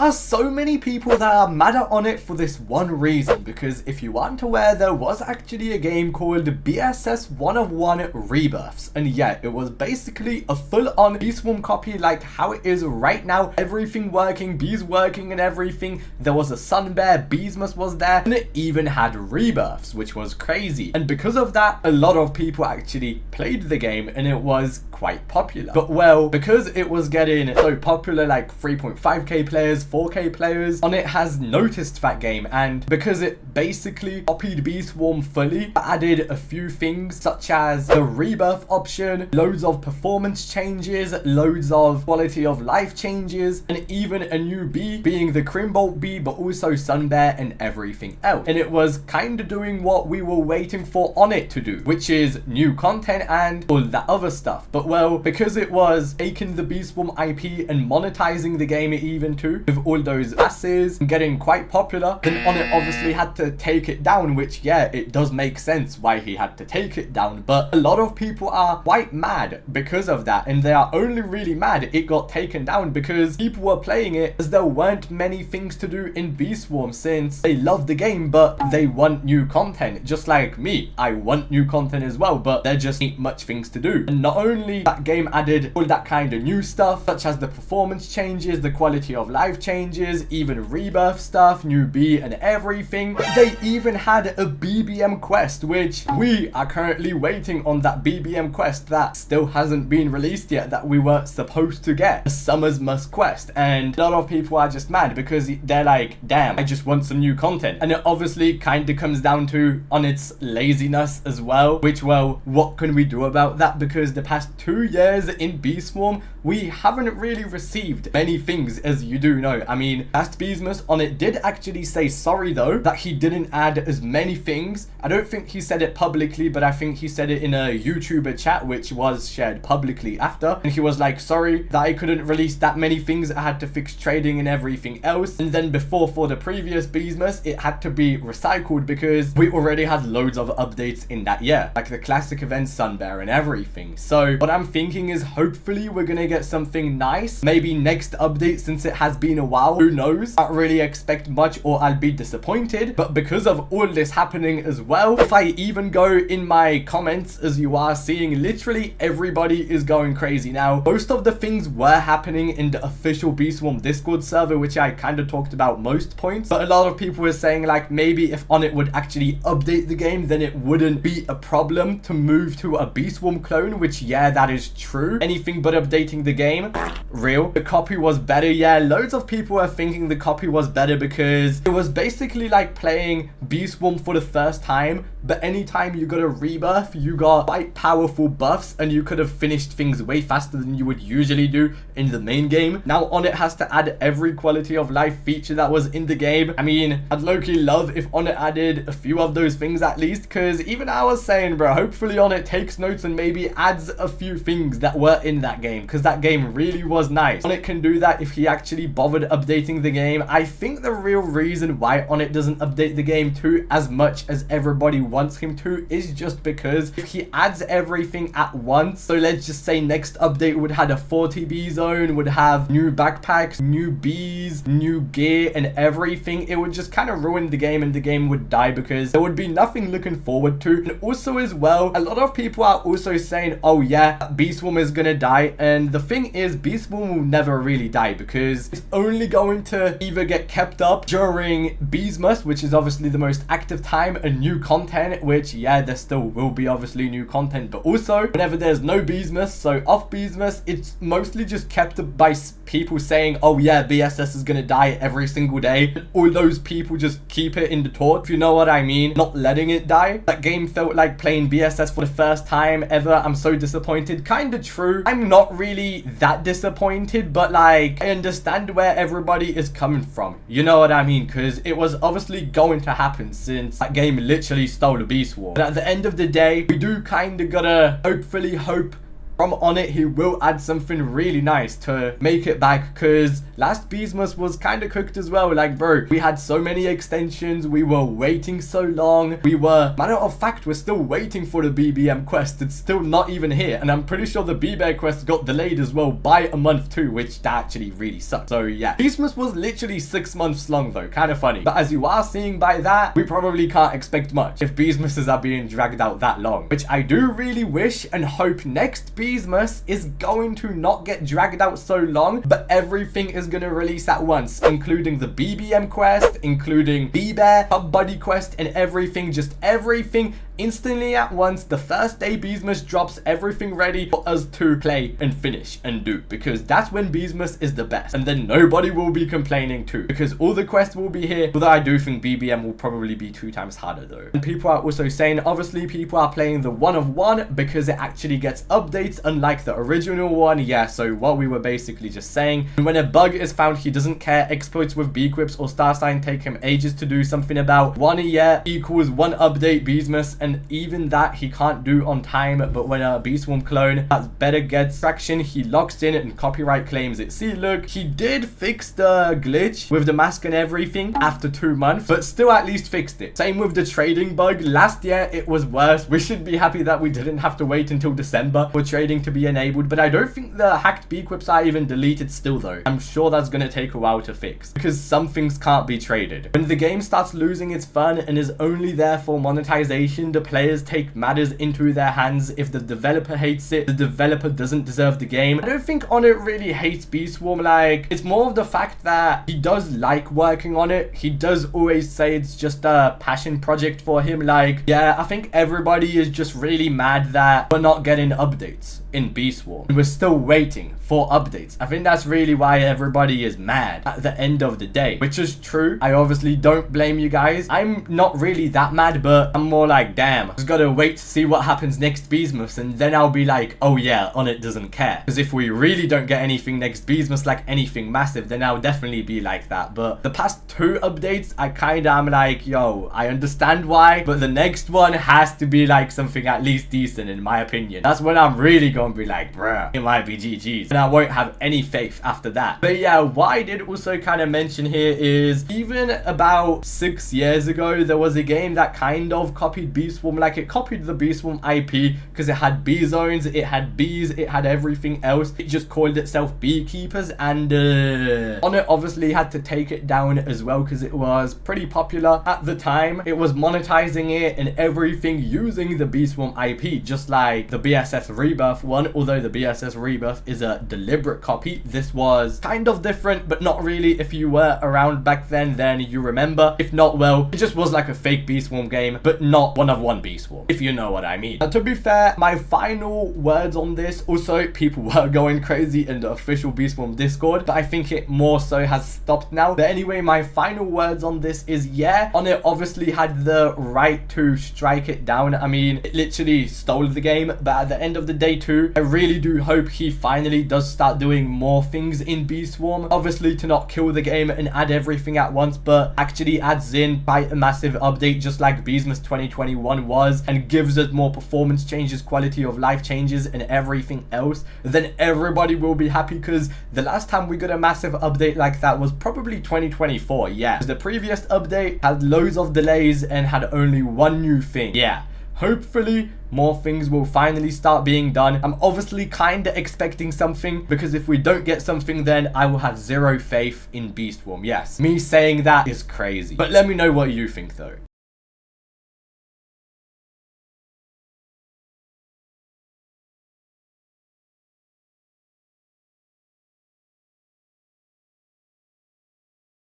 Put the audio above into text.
are so many people that are mad at Onett for this one reason, because if you aren't aware, there was actually a game called BSS 1 of 1 Rebirths, and yeah, it was basically a full-on Bee Swarm copy like how it is right now, everything working, bees working and everything. There was a sun bear, Beesmas was there, and it even had rebirths, which was crazy. And because of that, a lot of people actually played the game and it was quite popular. But well, because it was getting so popular, like 3.5k players, 4k players, Onett has noticed that game, and because it basically copied Bee Swarm fully, added a few things such as the rebirth option, loads of performance changes, loads of quality of life changes, and even a new bee being the Crimbolt bee, but also sun bear and everything else. And it was kind of doing what we were waiting for Onett to do, which is new content and all that other stuff. But well, because it was taking the Bee Swarm IP and monetizing the game even too, with all those masses and getting quite popular, then Onett obviously had to take it down, which yeah, it does make sense why he had to take it down. But a lot of people are quite mad because of that, and they are only really mad it got taken down because people were playing it as there weren't many things to do in Bee Swarm, since they love the game but they want new content. Just like me, I want new content as well, but there just ain't much things to do. And not only that game added all that kind of new stuff, such as the performance changes, the quality of life changes, even rebirth stuff, new bee and everything, but they even had a BBM quest, which we are currently waiting on. That BBM quest that still hasn't been released yet, that we were supposed to get, a Summer's Must quest. And a lot of people are just mad because they're like, damn, I just want some new content. And it obviously kind of comes down to Onett's laziness as well, which, well, what can we do about that? Because the past 2 years in Bee Swarm, we haven't really received many things, as you do know. I mean, past Beesmas, Onett did actually say sorry though, that he didn't add as many things. I don't think he said it publicly, but I think he said it in a YouTuber chat, which was shared publicly after. And he was like, sorry that I couldn't release that many things, I had to fix trading and everything else. And then before, for the previous Beesmas, it had to be recycled because we already had loads of updates in that year, like the classic event, Sun Bear and everything. So what I'm thinking is hopefully we're gonna get something nice, maybe next update, since it has been a while. Who knows? I don't really expect much or I'll be disappointed. But because of all this happening as well, if I even go in my comments, as you are seeing, literally everybody is going crazy now. Most of the things were happening in the official Bee Swarm Discord server, which I kind of talked about most points, but a lot of people were saying like maybe if Onett would actually update the game, then it wouldn't be a problem to move to a Bee Swarm clone, which yeah, that is true. Anything but updating the game, real. The copy was better. Yeah, loads of people were thinking the copy was better because it was basically like playing Bee Swarm for the first time, but anytime you got a rebirth, you got quite powerful buffs and you could have finished things way faster than you would usually do in the main game. Now Onett has to add every quality of life feature that was in the game. I mean, I'd low-key love if Onett added a few of those things at least, because even I was saying, bro, hopefully Onett takes notes and maybe adds a few things that were in that game, because that game really was nice. Onett can do that if he actually bothered updating the game. I think the real reason why Onett doesn't update the game too as much as everybody wants him to is just because if he adds everything at once, so let's just say next update would have a 40 bee zone, would have new backpacks, new bees, new gear and everything, it would just kind of ruin the game and the game would die because there would be nothing looking forward to. And also as well, a lot of people are also saying, oh yeah, Bee Swarm is gonna die, and the thing is, Bee Swarm will never really die because it's only going to either get kept up during Beesmas, which is obviously the most active time, and new content, which yeah, there still will be obviously new content, but also whenever there's no Beesmas, so off Beesmas, it's mostly just kept up by people saying, oh yeah, BSS is gonna die every single day, and all those people just keep it in the torch, if you know what I mean, not letting it die. That game felt like playing BSS for the first time ever. I'm so disappointed. Kinda true, I'm not really that disappointed, but like I understand where everybody is coming from, you know what I mean, because it was obviously going to happen since that game literally stole a Bee Swarm. But at the end of the day, we do kind of gotta hopefully hope from Onett, he will add something really nice to make it back, because last Beastmas was kind of cooked as well. Like, bro, we had so many extensions, we were waiting so long, matter of fact, we're still waiting for the BBM quest. It's still not even here, and I'm pretty sure the B-Bear quest got delayed as well by a month too, which that actually really sucks. So yeah, Beastmas was literally 6 months long though, kind of funny. But as you are seeing by that, we probably can't expect much if Beastmases are being dragged out that long, which I do really wish and hope next Beastmas is going to not get dragged out so long, but everything is going to release at once, including the BBM quest, including B-Bear, Hub Buddy quest, and everything, just everything instantly at once. The first day Beastmas drops, everything ready for us to play and finish and do, because that's when Beastmas is the best, and then nobody will be complaining too, because all the quests will be here. Although I do think BBM will probably be 2 times harder though. And people are also saying, obviously people are playing the 1 of 1 because it actually gets updates unlike the original one. Yeah, so what we were basically just saying, when a bug is found, he doesn't care. Exploits with B-Quips or Star Sign take him ages to do something about. 1 a year equals 1 update Beastmas, and even that he can't do on time. But when a Beast Swarm clone that's better gets traction, he locks in and copyright claims it. See, look, he did fix the glitch with the mask and everything after 2 months, but still at least fixed it. Same with the trading bug. Last year it was worse. We should be happy that we didn't have to wait until December for trading to be enabled, but I don't think the hacked B-Quips are even deleted still though. I'm sure that's gonna take a while to fix, because some things can't be traded. When the game starts losing its fun and is only there for monetization, the players take matters into their hands. If the developer hates it, the developer doesn't deserve the game. I don't think Onett really hates Beast Swarm. Like, it's more of the fact that he does like working on it. He does always say it's just a passion project for him. Like, yeah, I think everybody is just really mad that we're not getting updates in Beast Swarm. We're still waiting for updates. I think that's really why everybody is mad at the end of the day, which is true. I obviously don't blame you guys. I'm not really that mad, but I'm more like, damn, just gotta wait to see what happens next Beastmas, and then I'll be like, oh yeah, Onett doesn't care. Because if we really don't get anything next Beastmas, like anything massive, then I'll definitely be like that. But the past 2 updates, I kinda am like, yo, I understand why, but the next one has to be like something at least decent in my opinion. That's when I'm really gonna be like, bruh, it might be GG's, and I won't have any faith after that. But yeah, what I did also kind of mention here is, even about 6 years ago, there was a game that kind of copied Beast Swarm. Like, it copied the Beast Swarm IP because it had bee zones, it had bees, it had everything else. It just called itself Beekeepers, and Onett obviously had to take it down as well because it was pretty popular at the time. It was monetizing it and everything using the Beast Swarm IP, just like the BSS Rebirth one. Although the BSS Rebirth is a deliberate copy, this was kind of different, but not really. If you were around back then you remember. If not, well, it just was like a fake Beast Swarm game, but not 1 of 1 Beast Swarm, if you know what I mean. Now, to be fair, my final words on this, also people were going crazy in the official Beast Swarm Discord, but I think it more so has stopped now. But anyway, my final words on this is, yeah, Onett obviously had the right to strike it down. I mean, it literally stole the game, but at the end of the day too, I really do hope he finally does start doing more things in Beast Swarm. Obviously to not kill the game and add everything at once, but actually adds in quite a massive update, just like Beastmas 2021 was, and gives us more performance changes, quality of life changes, and everything else. Then everybody will be happy, because the last time we got a massive update like that was probably 2024. Yeah, the previous update had loads of delays and had only 1 new thing. Yeah, hopefully more things will finally start being done. I'm obviously kind of expecting something, because if we don't get something, then I will have 0 faith in Beast Swarm. Yes, me saying that is crazy, but let me know what you think though.